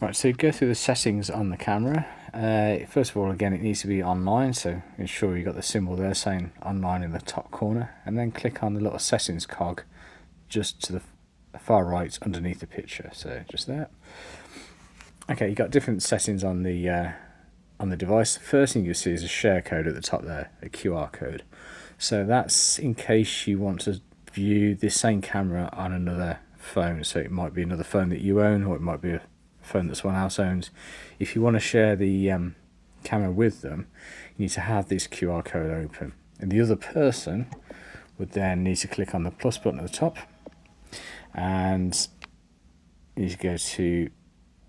Right, so go through the settings on the camera. First of all, again, it needs to be online, so ensure you've got the symbol there saying online in the top corner, and then click on the little settings cog just to the far right underneath the picture, so just there. Okay, you've got different settings on the device. The first thing you'll see is a share code at the top there, a QR code. So that's in case you want to view this same camera on another phone. So it might be another phone that you own, or it might be a phone that someone else owns. If you want to share the camera with them, you need to have this QR code open. And the other person would then need to click on the plus button at the top, and you need to go to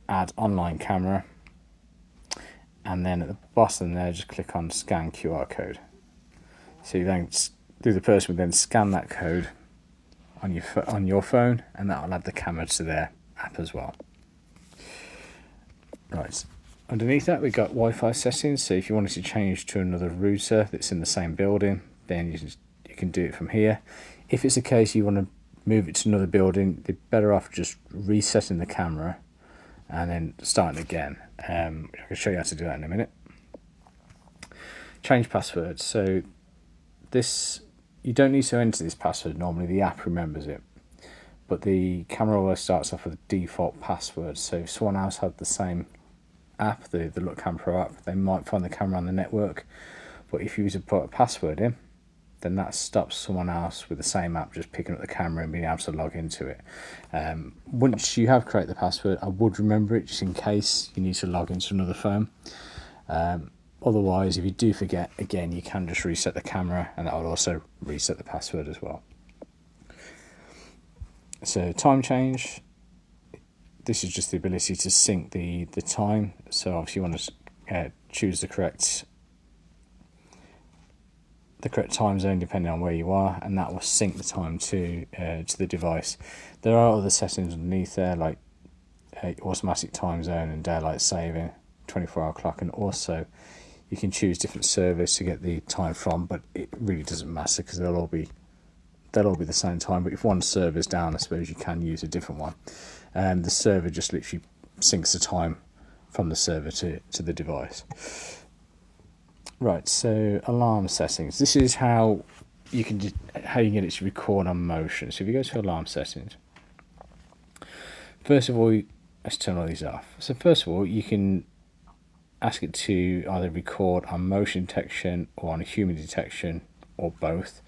add online camera, and then at the bottom there just click on scan QR code. So you then, the person would then scan that code on your phone, and that will add the camera to their app as well. Right, underneath that we've got Wi-Fi settings. So if you wanted to change to another router that's in the same building, then you can do it from here. If it's the case you want to move it to another building, you're better off just resetting the camera and then starting again. I can show you how to do that in a minute. Change password. So this, you don't need to enter this password normally, the app remembers it, but the camera always starts off with a default password. So if someone else had the same app, the LookCam Pro app, they might find the camera on the network, but if you were to put a password in, then that stops someone else with the same app just picking up the camera and being able to log into it. Once you have created the password, I would remember it just in case you need to log into another phone. Otherwise, if you do forget, again, you can just reset the camera, and that will also reset the password as well. So time change, this is just the ability to sync the time. So obviously you want to choose the correct time zone depending on where you are, and that will sync the time to the device. There are other settings underneath there, like automatic time zone and daylight saving, 24-hour clock, and also you can choose different servers to get the time from, but it really doesn't matter because they'll all be the same time. But if one server's down, I suppose you can use a different one. The server just literally syncs the time from the server to the device. Right, so alarm settings. This is how you can get it to record on motion. So if you go to alarm settings, first of all, let's turn all these off. So first of all, you can ask it to either record on motion detection or on human detection, or both.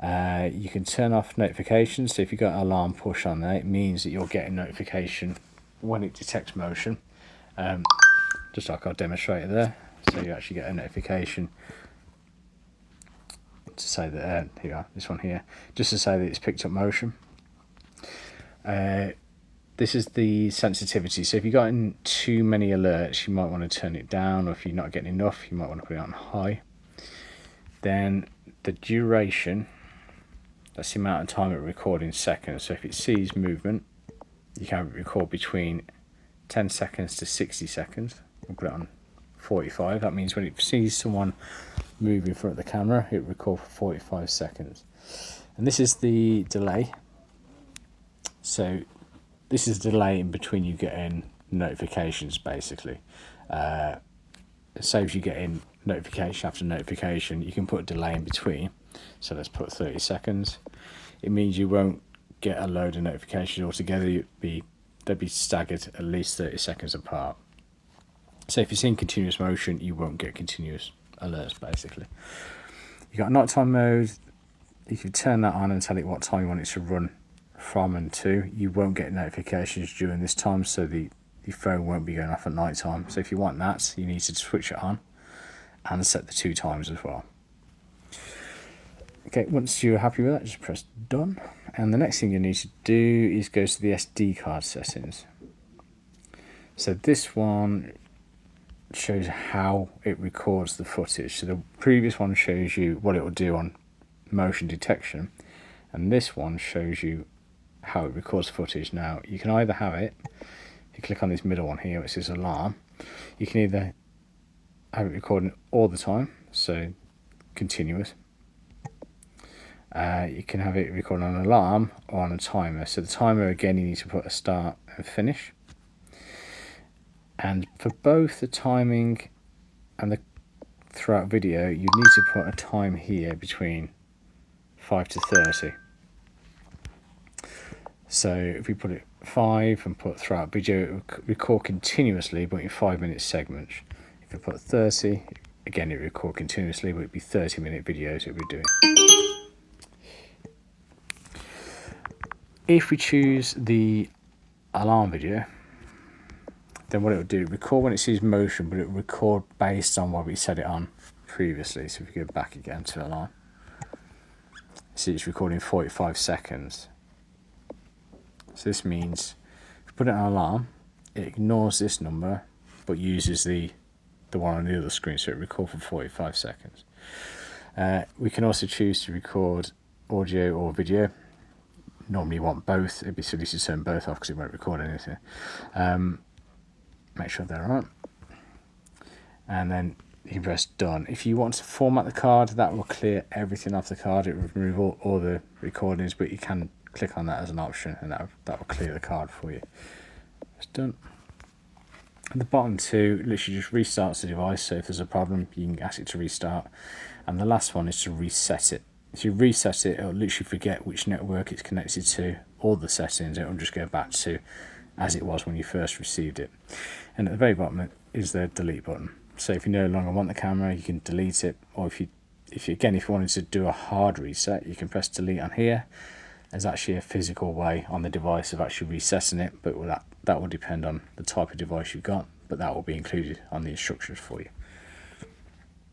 You can turn off notifications. So if you've got an alarm push on there, it means that you're getting notification when it detects motion, just like I demonstrated there. So you actually get a notification to say that here you are, this one here, just to say that it's picked up motion. This is the sensitivity. So if you've gotten too many alerts, you might want to turn it down, or if you're not getting enough, you might want to put it on high. Then the duration, that's the amount of time it records in seconds. So if it sees movement, you can record between 10 seconds to 60 seconds. We'll put it on 45. That means when it sees someone move in front of the camera, it records for 45 seconds. And this is the delay. So this is the delay in between you getting notifications, basically. It saves you getting notification after notification. You can put a delay in between. So let's put 30 seconds. It means you won't get a load of notifications altogether. They'll be staggered at least 30 seconds apart. So if it's in continuous motion, you won't get continuous alerts, basically. You've got nighttime mode. You can turn that on and tell it what time you want it to run from and to. You won't get notifications during this time, so the phone won't be going off at night time. So if you want that, you need to switch it on and set the 2 times as well. Okay, once you're happy with that, just press done. And the next thing you need to do is go to the SD card settings. So this one shows how it records the footage. So the previous one shows you what it will do on motion detection, and this one shows you how it records footage. Now you can either have it, if you click on this middle one here which says alarm, you can either have it recording all the time, so continuous. You can have it recording on an alarm or on a timer. So the timer, again, you need to put a start and finish. And for both the timing and the throughout video, you need to put a time here between 5 to 30. So if we put it 5 and put throughout video, it will record continuously but in 5-minute segments. If we put 30, again it will record continuously but it would be 30-minute videos it would be doing. If we choose the alarm video, then what it will do, record when it sees motion, but it will record based on what we set it on previously. So if we go back again to alarm, see it's recording 45 seconds. So this means if we put it on alarm, it ignores this number but uses the one on the other screen, so it records for 45 seconds. We can also choose to record audio or video. Normally you want both. It'd be silly to turn both off because it won't record anything. Make sure they're on, and then you can press done. If you want to format the card, that will clear everything off the card. It will remove all the recordings, but you can click on that as an option and that will clear the card for you. It's done. At the bottom two literally just restarts the device, so if there's a problem you can ask it to restart. And the last one is to reset it. If you reset it, it'll literally forget which network it's connected to, all the settings. It'll just go back to as it was when you first received it. And at the very bottom is the delete button. So if you no longer want the camera, you can delete it. Or if you wanted to do a hard reset, you can press delete on here. There's actually a physical way on the device of actually resetting it, but that will depend on the type of device you've got, but that will be included on the instructions for you.